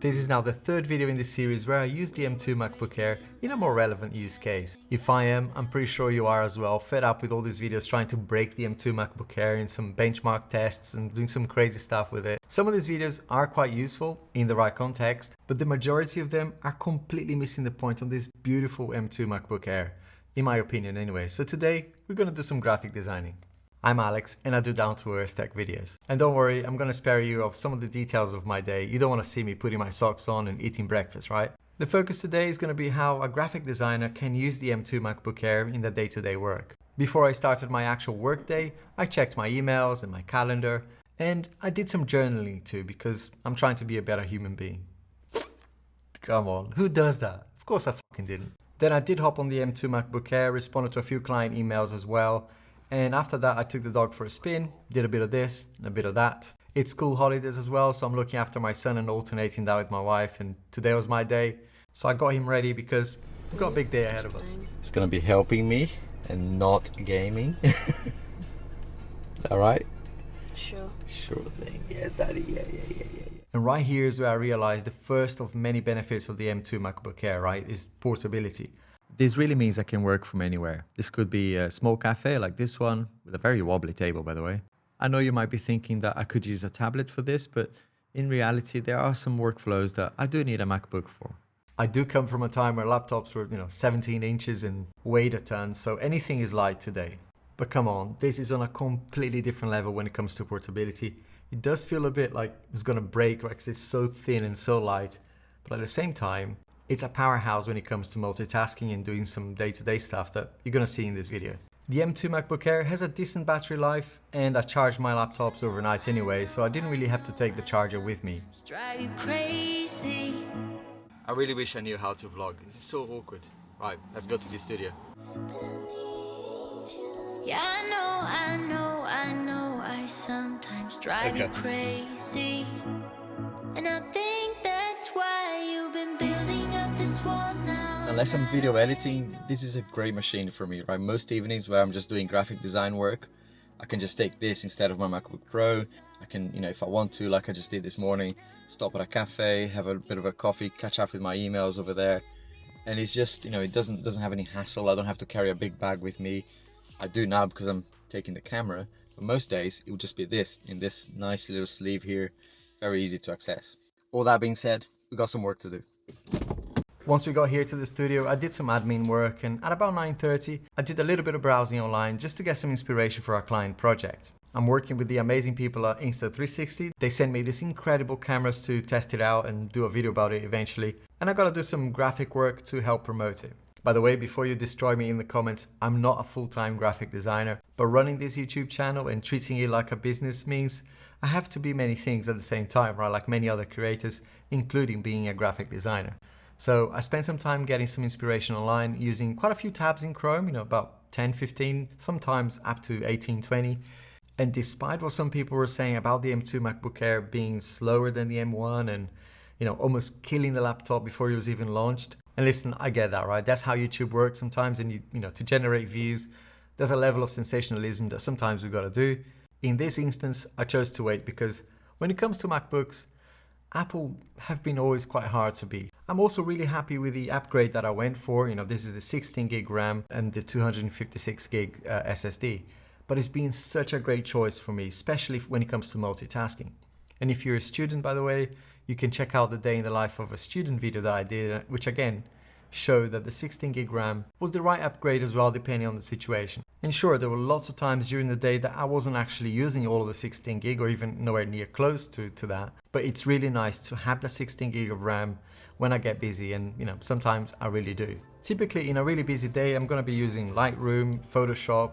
This is now the third video in this series where I use the M2 MacBook Air in a more relevant use case. If I am, I'm pretty sure you are as well, fed up with all these videos trying to break the M2 MacBook Air in some benchmark tests and doing some crazy stuff with it. Some of these videos are quite useful in the right context, but the majority of them are completely missing the point on this beautiful M2 MacBook Air, in my opinion anyway. So today, we're gonna do some graphic designing. I'm Alex and I do down-to-earth tech videos. And don't worry, I'm gonna spare you of some of the details of my day. You don't wanna see me putting my socks on and eating breakfast, right? The focus today is gonna be how a graphic designer can use the M2 MacBook Air in their day-to-day work. Before I started my actual work day, I checked my emails and my calendar, and I did some journaling too because I'm trying to be a better human being. Come on, who does that? Of course I fucking didn't. Then I did hop on the M2 MacBook Air, responded to a few client emails as well. And after that, I took the dog for a spin, did a bit of this, and a bit of that. It's school holidays as well, so I'm looking after my son and alternating that with my wife. And today was my day, so I got him ready because we've got a big day ahead of us. He's gonna be helping me and not gaming. All right? Sure. Sure thing. Yes, daddy. Yeah. And right here is where I realized the first of many benefits of the M2 MacBook Air, right, is portability. This really means I can work from anywhere. This could be a small cafe like this one, with a very wobbly table, by the way. I know you might be thinking that I could use a tablet for this, but in reality, there are some workflows that I do need a MacBook for. I do come from a time where laptops were, 17 inches and weighed a ton, so anything is light today. But come on, this is on a completely different level when it comes to portability. It does feel a bit like it's gonna break, right, because it's so thin and so light, but at the same time, it's a powerhouse when it comes to multitasking and doing some day-to-day stuff that you're gonna see in this video. The M2 MacBook Air has a decent battery life and I charge my laptops overnight anyway, so I didn't really have to take the charger with me. Drive you crazy. I really wish I knew how to vlog. This is so awkward. Right, let's go to the studio. Yeah, I know, I sometimes drive you crazy. And I think that's why you've been building up this wall now. Unless I'm video editing, this is a great machine for me, right? Most evenings where I'm just doing graphic design work, I can just take this instead of my MacBook Pro. I can, if I want to, like I just did this morning, stop at a cafe, have a bit of a coffee, catch up with my emails over there. And it's just, it doesn't have any hassle. I don't have to carry a big bag with me. I do now because I'm taking the camera, but most days it would just be this, in this nice little sleeve here. Very easy to access. All that being said, we got some work to do. Once we got here to the studio, I did some admin work, and at about 9:30, I did a little bit of browsing online just to get some inspiration for our client project. I'm working with the amazing people at Insta360. They sent me these incredible cameras to test it out and do a video about it eventually. And I gotta do some graphic work to help promote it. By the way, before you destroy me in the comments, I'm not a full-time graphic designer, but running this YouTube channel and treating it like a business means I have to be many things at the same time, right? Like many other creators, including being a graphic designer. So I spent some time getting some inspiration online using quite a few tabs in Chrome, about 10, 15, sometimes up to 18, 20. And despite what some people were saying about the M2 MacBook Air being slower than the M1 and, almost killing the laptop before it was even launched. And listen, I get that, right? That's how YouTube works sometimes. And to generate views, there's a level of sensationalism that sometimes we've got to do. In this instance, I chose to wait because when it comes to MacBooks, Apple have been always quite hard to beat. I'm also really happy with the upgrade that I went for. This is the 16 gig RAM and the 256 gig SSD. But it's been such a great choice for me, especially when it comes to multitasking. And if you're a student, by the way, you can check out the day in the life of a student video that I did, which again, showed that the 16 gig RAM was the right upgrade as well, depending on the situation. And sure, there were lots of times during the day that I wasn't actually using all of the 16 gig or even nowhere near close to that. But it's really nice to have the 16 gig of RAM when I get busy, and sometimes I really do. Typically in a really busy day, I'm gonna be using Lightroom, Photoshop,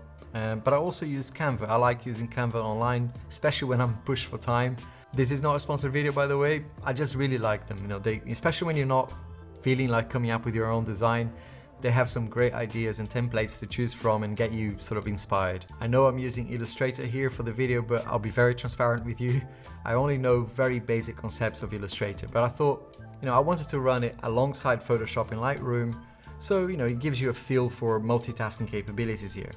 but I also use Canva. I like using Canva online, especially when I'm pushed for time. This is not a sponsored video, by the way. I just really like them. Especially when you're not feeling like coming up with your own design, they have some great ideas and templates to choose from and get you sort of inspired. I know I'm using Illustrator here for the video, but I'll be very transparent with you. I only know very basic concepts of Illustrator, but I thought, I wanted to run it alongside Photoshop in Lightroom, so, it gives you a feel for multitasking capabilities here.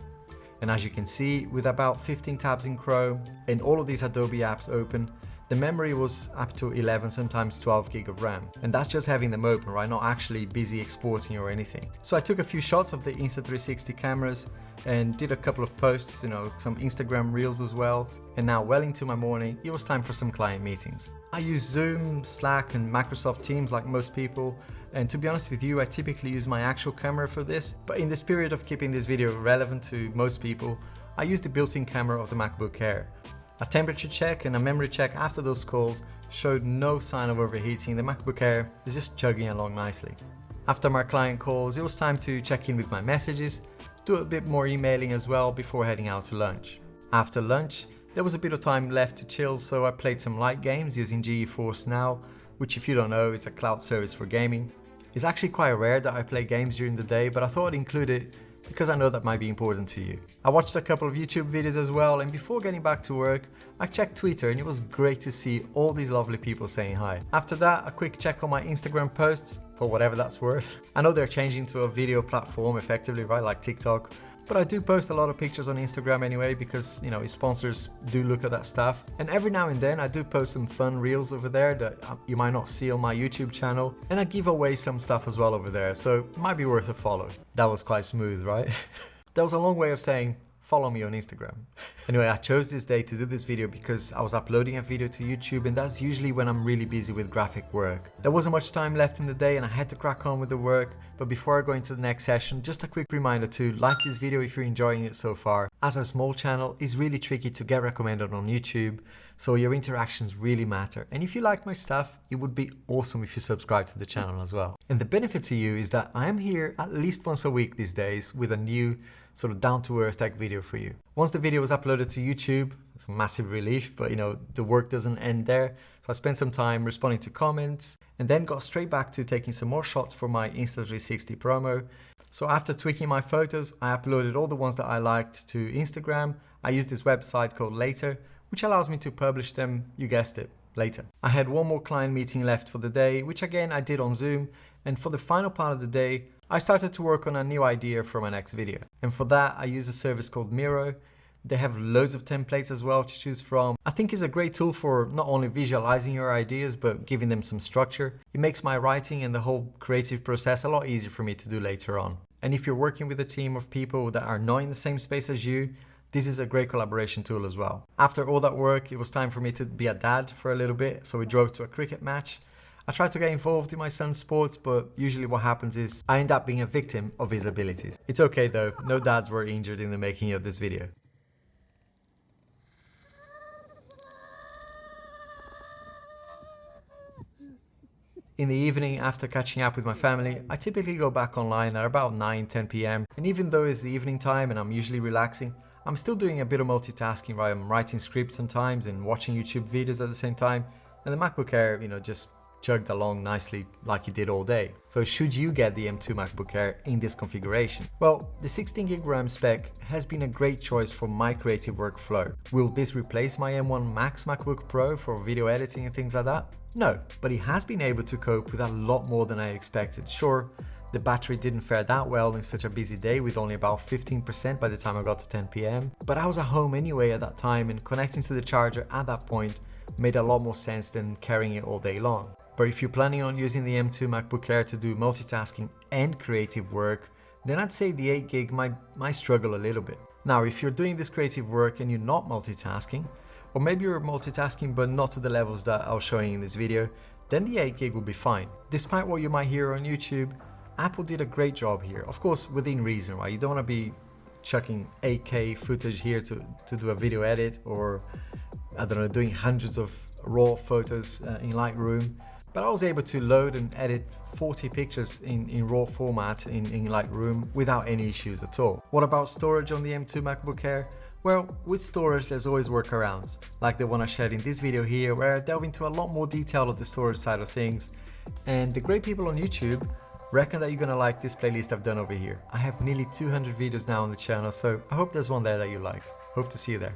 And as you can see, with about 15 tabs in Chrome and all of these Adobe apps open, The memory was up to 11, sometimes 12 gig of RAM. And that's just having them open, right? Not actually busy exporting or anything. So I took a few shots of the Insta360 cameras and did a couple of posts, some Instagram reels as well. And now well into my morning, it was time for some client meetings. I use Zoom, Slack and Microsoft Teams like most people. And to be honest with you, I typically use my actual camera for this. But in the spirit of keeping this video relevant to most people, I use the built-in camera of the MacBook Air. A temperature check and a memory check after those calls showed no sign of overheating. The MacBook Air is just chugging along nicely. After my client calls, it was time to check in with my messages, do a bit more emailing as well before heading out to lunch. After lunch, there was a bit of time left to chill, so I played some light games using GeForce Now, which if you don't know, it's a cloud service for gaming. It's actually quite rare that I play games during the day, but I thought I'd include it because I know that might be important to you. I watched a couple of YouTube videos as well, and before getting back to work, I checked Twitter and it was great to see all these lovely people saying hi. After that, a quick check on my Instagram posts, for whatever that's worth. I know they're changing to a video platform effectively, right, like TikTok, but I do post a lot of pictures on Instagram anyway because, its sponsors do look at that stuff. And every now and then I do post some fun reels over there that you might not see on my YouTube channel. And I give away some stuff as well over there, so it might be worth a follow. That was quite smooth, right? That was a long way of saying, follow me on Instagram. Anyway, I chose this day to do this video because I was uploading a video to YouTube, and that's usually when I'm really busy with graphic work. There wasn't much time left in the day and I had to crack on with the work, but before I go into the next session, just a quick reminder to like this video if you're enjoying it so far. As a small channel, it's really tricky to get recommended on YouTube, so your interactions really matter. And if you like my stuff, it would be awesome if you subscribe to the channel as well. And the benefit to you is that I am here at least once a week these days with a new sort of down-to-earth tech video for you. Once the video was uploaded to YouTube, it's a massive relief, but the work doesn't end there. So I spent some time responding to comments and then got straight back to taking some more shots for my Insta360 promo. So after tweaking my photos, I uploaded all the ones that I liked to Instagram. I used this website called Later, which allows me to publish them, you guessed it, later. I had one more client meeting left for the day, which again I did on Zoom. And for the final part of the day, I started to work on a new idea for my next video. And for that, I use a service called Miro. They have loads of templates as well to choose from. I think it's a great tool for not only visualizing your ideas, but giving them some structure. It makes my writing and the whole creative process a lot easier for me to do later on. And if you're working with a team of people that are not in the same space as you, this is a great collaboration tool as well. After all that work, it was time for me to be a dad for a little bit. So we drove to a cricket match. I try to get involved in my son's sports, but usually what happens is I end up being a victim of his abilities. It's okay though, no dads were injured in the making of this video. In the evening, after catching up with my family, I typically go back online at about 9-10 p.m. And even though it's the evening time and I'm usually relaxing, I'm still doing a bit of multitasking, right? I'm writing scripts sometimes and watching YouTube videos at the same time. And the MacBook Air, just chugged along nicely like it did all day. So should you get the M2 MacBook Air in this configuration? Well, the 16 gig RAM spec has been a great choice for my creative workflow. Will this replace my M1 Max MacBook Pro for video editing and things like that? No, but it has been able to cope with a lot more than I expected. Sure, the battery didn't fare that well in such a busy day with only about 15% by the time I got to 10 p.m. But I was at home anyway at that time, and connecting to the charger at that point made a lot more sense than carrying it all day long. But if you're planning on using the M2 MacBook Air to do multitasking and creative work, then I'd say the 8 gig might struggle a little bit. Now, if you're doing this creative work and you're not multitasking, or maybe you're multitasking but not to the levels that I was showing in this video, then the 8 gig will be fine. Despite what you might hear on YouTube, Apple did a great job here. Of course, within reason, right? You don't want to be chucking 8K footage here to do a video edit, or I don't know, doing hundreds of raw photos in Lightroom. But I was able to load and edit 40 pictures in raw format in Lightroom without any issues at all. What about storage on the M2 MacBook Air? Well, with storage there's always workarounds, like the one I shared in this video here, where I delve into a lot more detail of the storage side of things. And the great people on YouTube reckon that you're gonna like this playlist I've done over here. I have nearly 200 videos now on the channel, so I hope there's one there that you like. Hope to see you there.